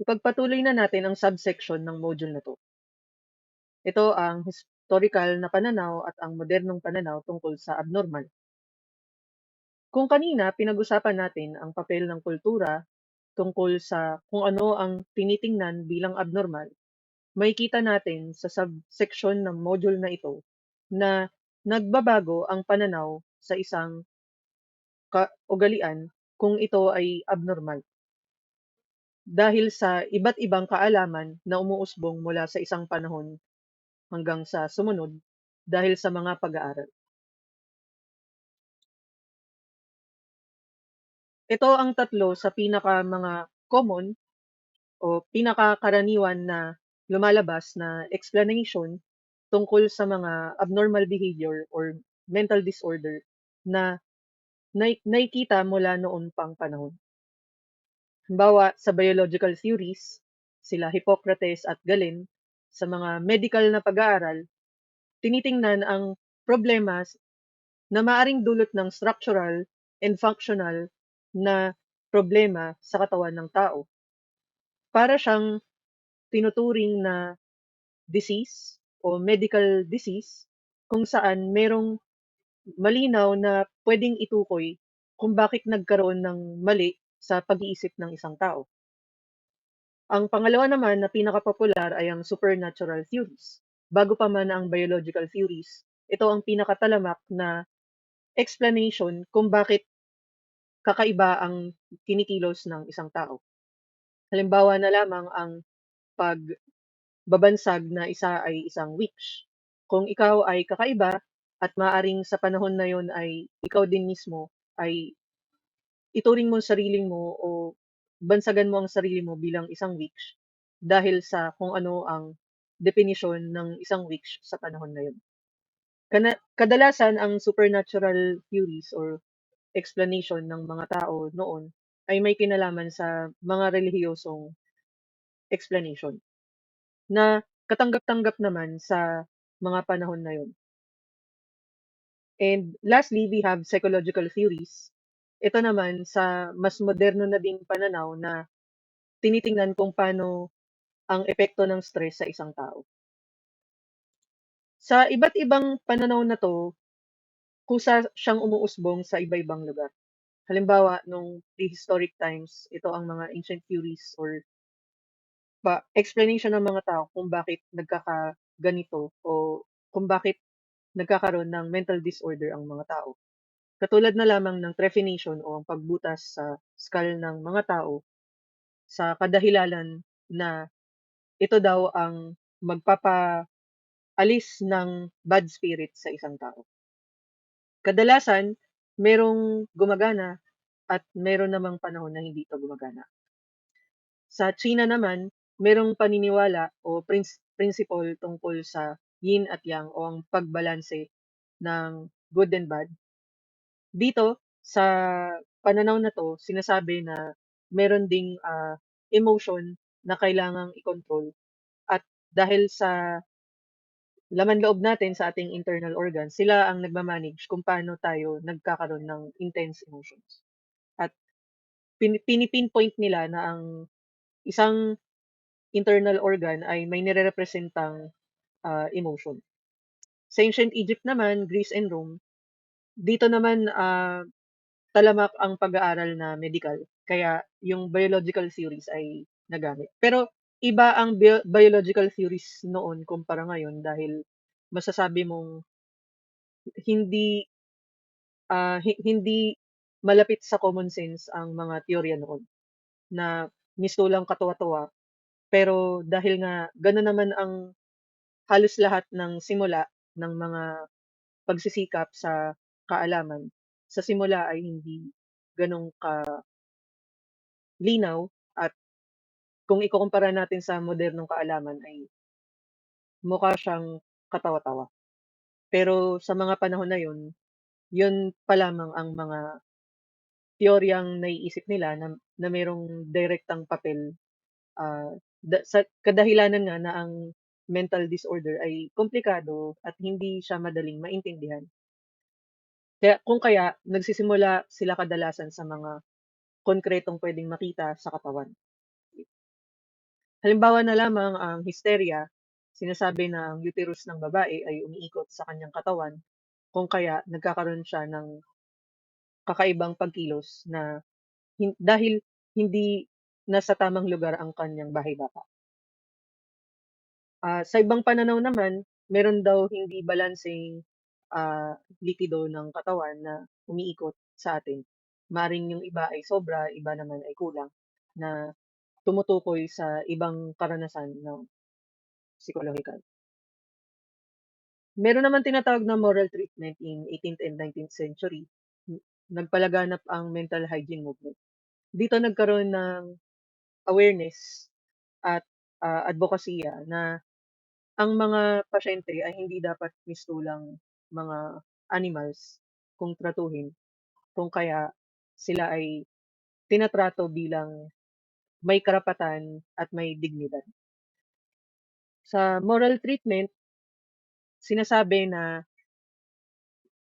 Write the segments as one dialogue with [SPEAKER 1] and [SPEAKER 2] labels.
[SPEAKER 1] Ipagpatuloy na natin ang subsection ng module na 'to. Ito ang historical na pananaw at ang modernong pananaw tungkol sa abnormal. Kung kanina pinag-usapan natin ang papel ng kultura tungkol sa kung ano ang tinitingnan bilang abnormal, makikita natin sa subsection ng module na ito na nagbabago ang pananaw sa isang kaugalian kung ito ay abnormal dahil sa iba't ibang kaalaman na umuusbong mula sa isang panahon hanggang sa sumunod dahil sa mga pag-aaral. Ito ang tatlo sa pinaka mga common o pinakakaraniwan na lumalabas na explanation tungkol sa mga abnormal behavior or mental disorder na nakikita mula noon pang panahon. Halimbawa, sa biological theories, sila Hippocrates at Galen, sa mga medical na pag-aaral, tinitingnan ang problema na maaring dulot ng structural and functional na problema sa katawan ng tao. Para siyang tinuturing na disease o medical disease kung saan merong malinaw na pwedeng itukoy kung bakit nagkaroon ng mali sa pag-iisip ng isang tao. Ang pangalawa naman na pinakapopular ay ang supernatural theories. Bago pa man ang biological theories, ito ang pinakatalamak na explanation kung bakit kakaiba ang kinikilos ng isang tao. Halimbawa na lamang ang pagbabansag na isa ay isang witch. Kung ikaw ay kakaiba at maaring sa panahon na yon ay ikaw din mismo ay ituring mo ang sarili mo o bansagan mo ang sarili mo bilang isang witch dahil sa kung ano ang definisyon ng isang witch sa panahon na yun. Kadalasan ang supernatural theories or explanation ng mga tao noon ay may kinalaman sa mga relihiyosong explanation na katanggap-tanggap naman sa mga panahon na yun. And lastly, we have psychological theories. Ito naman sa mas moderno na ding pananaw na tinitingnan kung paano ang epekto ng stress sa isang tao. Sa iba't ibang pananaw na 'to, kusa siyang umuusbong sa iba-ibang lugar. Halimbawa, nung prehistoric times, ito ang mga ancient theories or explanation ng mga tao kung bakit nagkakaganito o kung bakit nagkakaroon ng mental disorder ang mga tao. Katulad na lamang ng trephination o ang pagbutas sa skull ng mga tao sa kadahilanan na ito daw ang magpapaalis ng bad spirit sa isang tao. Kadalasan, merong gumagana at meron namang panahon na hindi ito gumagana. Sa China naman, merong paniniwala o principle tungkol sa yin at yang o ang pagbalanse ng good and bad. Dito, sa pananaw na 'to, sinasabi na meron ding emotion na kailangang i-control at dahil sa laman loob natin sa ating internal organs, sila ang nagma-manage kung paano tayo nagkakaroon ng intense emotions. At pinipinpoint nila na ang isang internal organ ay may nirerepresentang emotion. Sa ancient Egypt naman, Greece and Rome, dito naman talamak ang pag-aaral na medical. Kaya yung biological theories ay nagamit. Pero iba ang biological theories noon kumpara ngayon dahil masasabi mong hindi hindi malapit sa common sense ang mga teorya noon na mistulang katuwa-tuwa. Pero dahil nga gano'n naman ang halos lahat ng simula ng mga pagsisikap sa kaalaman, sa simula ay hindi gano'n kalinaw at kung ikukumpara natin sa modernong kaalaman ay mukha siyang katawa-tawa. Pero sa mga panahon na yun, yun pa lamang ang mga teoryang naiisip nila na merong direktang papel, sa kadahilanan nga na ang mental disorder ay komplikado at hindi siya madaling maintindihan. Kaya nagsisimula sila kadalasan sa mga konkretong puwedeng makita sa katawan. Halimbawa na lamang ang hysteria, sinasabi na ang uterus ng babae ay umiikot sa kanyang katawan kung kaya nagkakaroon siya ng kakaibang pagkilos na dahil hindi nasa tamang lugar ang kanyang bahay-baka. Sa ibang pananaw naman, meron daw hindi balanseng, likido ng katawan na umiikot sa atin. Maring yung iba ay sobra, iba naman ay kulang, na tumutukoy sa ibang karanasan ng psikolohikal. Meron naman tinatawag na moral treatment in 18th and 19th century. Nagpalaganap ang mental hygiene movement. Dito nagkaroon ng awareness at advokasya na ang mga pasyente ay hindi dapat mistulang mga animals kung tratuhin, kung kaya sila ay tinatrato bilang may karapatan at may dignidad. Sa moral treatment, sinasabi na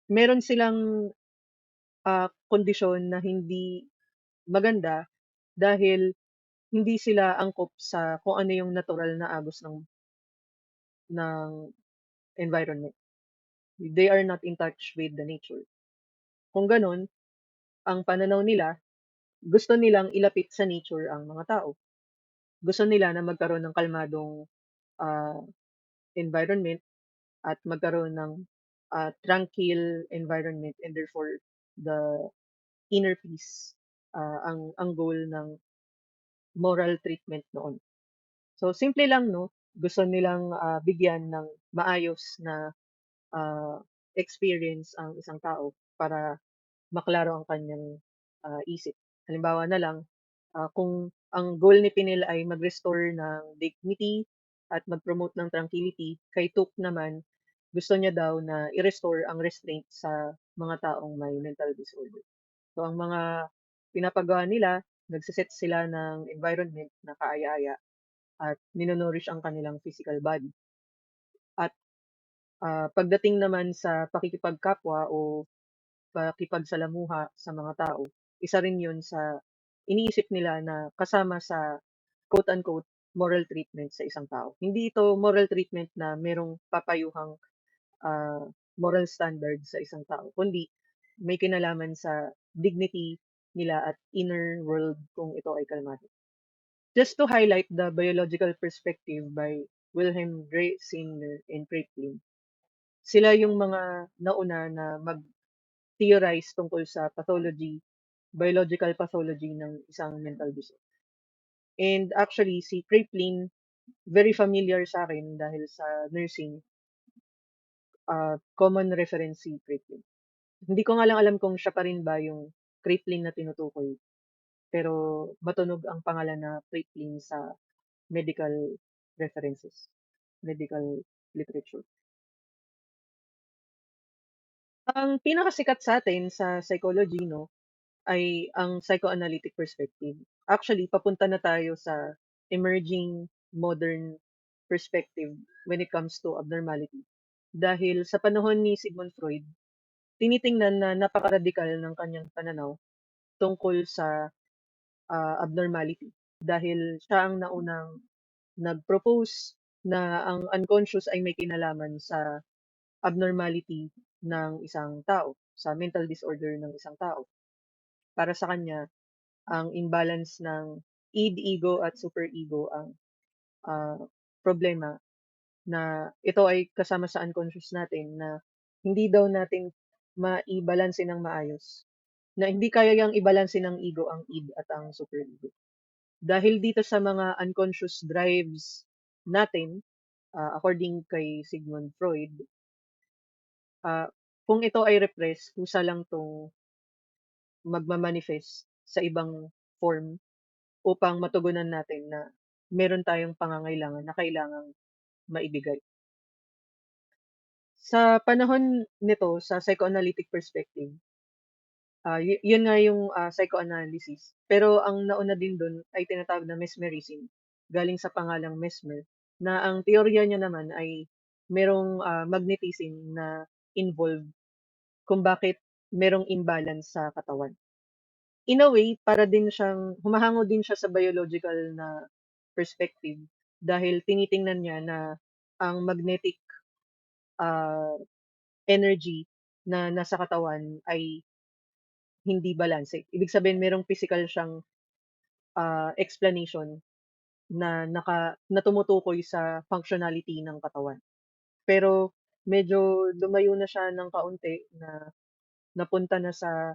[SPEAKER 1] meron silang kondisyon na hindi maganda dahil hindi sila angkop sa kung ano yung natural na agos ng environment. They are not in touch with the nature. Kung gano'n, ang pananaw nila, gusto nilang ilapit sa nature ang mga tao. Gusto nila na magkaroon ng kalmadong ah, environment at magkaroon ng tranquil environment, and therefore the inner peace ang goal ng moral treatment noon. So simple lang 'no, gusto nilang bigyan ng maayos na ah, experience ang isang tao para maklaro ang kanyang isip. Halimbawa na lang, kung ang goal ni Pinel ay mag-restore ng dignity at mag-promote ng tranquility, kay Tuke naman gusto niya daw na i-restore ang restraint sa mga taong may mental disorder. So ang mga pinapagawa nila, nagse sila ng environment na kaaya-aya at nino-nourish ang kanilang physical body. At pagdating naman sa pakikipagkapwa o pakipagsalamuha sa mga tao, isa rin yun sa iniisip nila na kasama sa quote unquote moral treatment sa isang tao. Hindi ito moral treatment na merong papayuhang ah, moral standard sa isang tao, kundi may kinalaman sa dignity nila at inner world kung ito ay kalmado. Just to highlight the biological perspective by Wilhelm Reisinger and Kraepelin, sila yung mga nauna na mag-theorize tungkol sa pathology, biological pathology ng isang mental disorder. And actually, si Kraepelin, very familiar sa akin dahil sa nursing, common reference si Kraepelin. Hindi ko nga lang alam kung siya pa rin ba yung Kraepelin na tinutukoy, pero matunog ang pangalan na Kraepelin sa medical references, medical literature. Ang pinakasikat sa atin sa psychology 'no, ay ang psychoanalytic perspective. Actually, papunta na tayo sa emerging modern perspective when it comes to abnormality. Dahil sa panahon ni Sigmund Freud, tinitingnan na napaka-radikal ng kanyang pananaw tungkol sa abnormality. Dahil siya ang naunang nag-propose na ang unconscious ay may kinalaman sa abnormality ng isang tao, sa mental disorder ng isang tao. Para sa kanya, ang imbalance ng id, ego at superego ang ah, problema, na ito ay kasama sa unconscious natin na hindi daw natin maibalanse ng maayos, na hindi kaya yang ibalanse ng ego ang id at ang superego. Dahil dito sa mga unconscious drives natin, according kay Sigmund Freud, ah, kung ito ay repress, kusa lang 'tong magma-manifest sa ibang form upang matugunan natin na meron tayong pangangailangan na kailangang maibigay. Sa panahon nito, sa psychoanalytic perspective, yun nga yung psychoanalysis. Pero ang nauna din dun ay tinatawag na mesmerism, galing sa pangalang mesmer, na ang teorya niya naman ay merong magnetism na involved kung bakit merong imbalance sa katawan. In a way, para din siyang humahango din siya sa biological na perspective dahil tinitingnan niya na ang magnetic ah, energy na nasa katawan ay hindi balanse. Ibig sabihin merong physical siyang explanation na tumutukoy sa functionality ng katawan. Pero medyo lumayo na siya ng kaunti na napunta na sa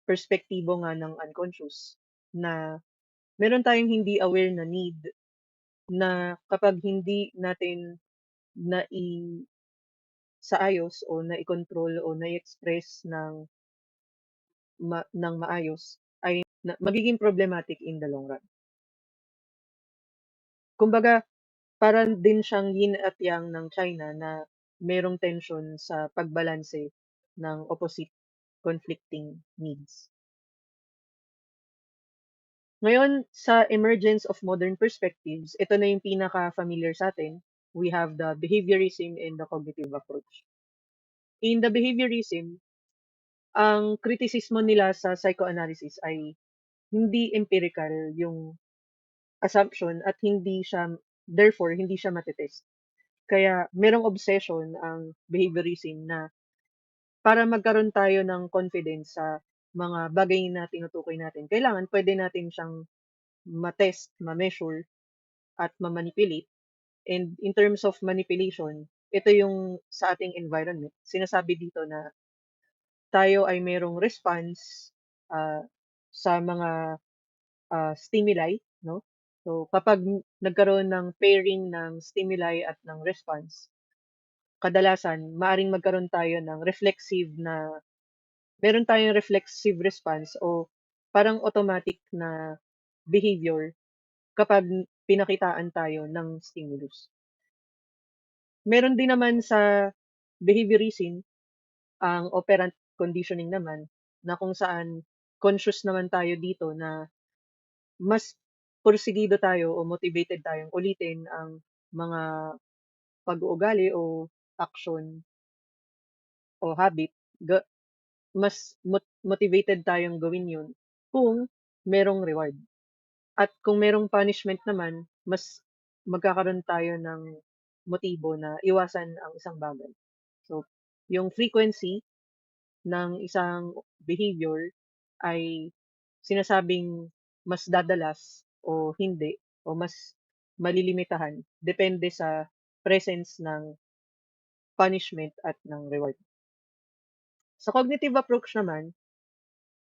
[SPEAKER 1] perspektibo nga ng unconscious na meron tayong hindi aware na need na kapag hindi natin naisaayos o nai-control o nai-express ng maayos ay magiging problematic in the long run. Kumbaga, parang din siyang yin at yang ng China na merong tension sa pagbalanse ng opposite conflicting needs. Ngayon, sa emergence of modern perspectives, ito na yung pinaka-familiar sa atin. We have the behaviorism and the cognitive approach. In the behaviorism, ang kritisismo nila sa psychoanalysis ay hindi empirical yung assumption at therefore, hindi siya matetest. Kaya merong obsession ang behaviorism na para magkaroon tayo ng confidence sa mga bagay na tinutukoy natin, kailangan pwede natin siyang ma-test, ma-measure, at ma-manipulate. And in terms of manipulation, ito yung sa ating environment. Sinasabi dito na tayo ay merong response ah, sa mga stimuli, no? So, kapag nagkaroon ng pairing ng stimuli at ng response, kadalasan, maaring magkaroon tayo ng meron tayong reflexive response o parang automatic na behavior kapag pinakitaan tayo ng stimulus. Meron din naman sa behaviorism, ang operant conditioning naman, na kung saan conscious naman tayo dito na mas porsigido tayo o motivated tayong ulitin ang mga pag-uugali o action o habit, mas motivated tayong gawin yun kung merong reward. At kung merong punishment naman, mas magkakaroon tayo ng motibo na iwasan ang isang bagay. So, yung frequency ng isang behavior ay sinasabing mas dadalas o hindi o mas malilimitahan depende sa presence ng punishment at ng reward. Sa cognitive approach naman,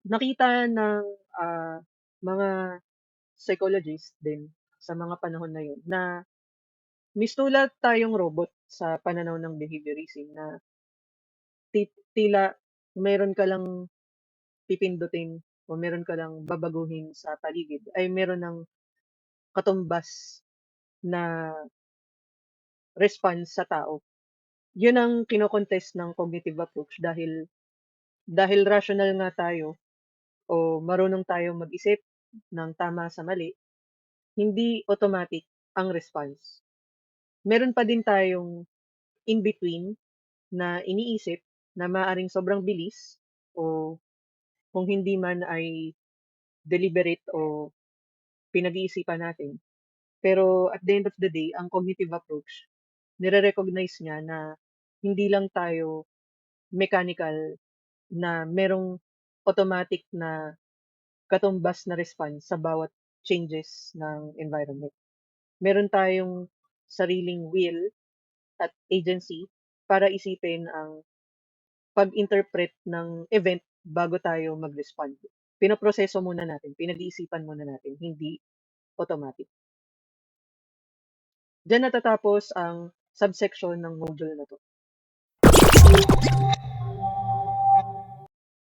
[SPEAKER 1] nakita ng mga psychologist din sa mga panahon na yun na mistulat tayong robot sa pananaw ng behaviorism na tila meron ka lang pipindutin o meron ka lang babaguhin sa paligid ay meron ng katumbas na response sa tao. Yun ang kino-contest ng cognitive approach dahil rational nga tayo o marunong tayong mag-isip ng tama sa mali, hindi automatic ang response. Meron pa din tayong in between na iniisip na maaring sobrang bilis o kung hindi man ay deliberate o pinag-iisipan natin. Pero at the end of the day, ang cognitive approach, nire-recognize niya na hindi lang tayo mechanical na merong automatic na katumbas na response sa bawat changes ng environment. Meron tayong sariling will at agency para isipin ang pag-interpret ng event bago tayo mag-respond. Pinoproseso muna natin, pinag-iisipan muna natin, hindi automatic. Diyan natatapos ang subsection ng module na to.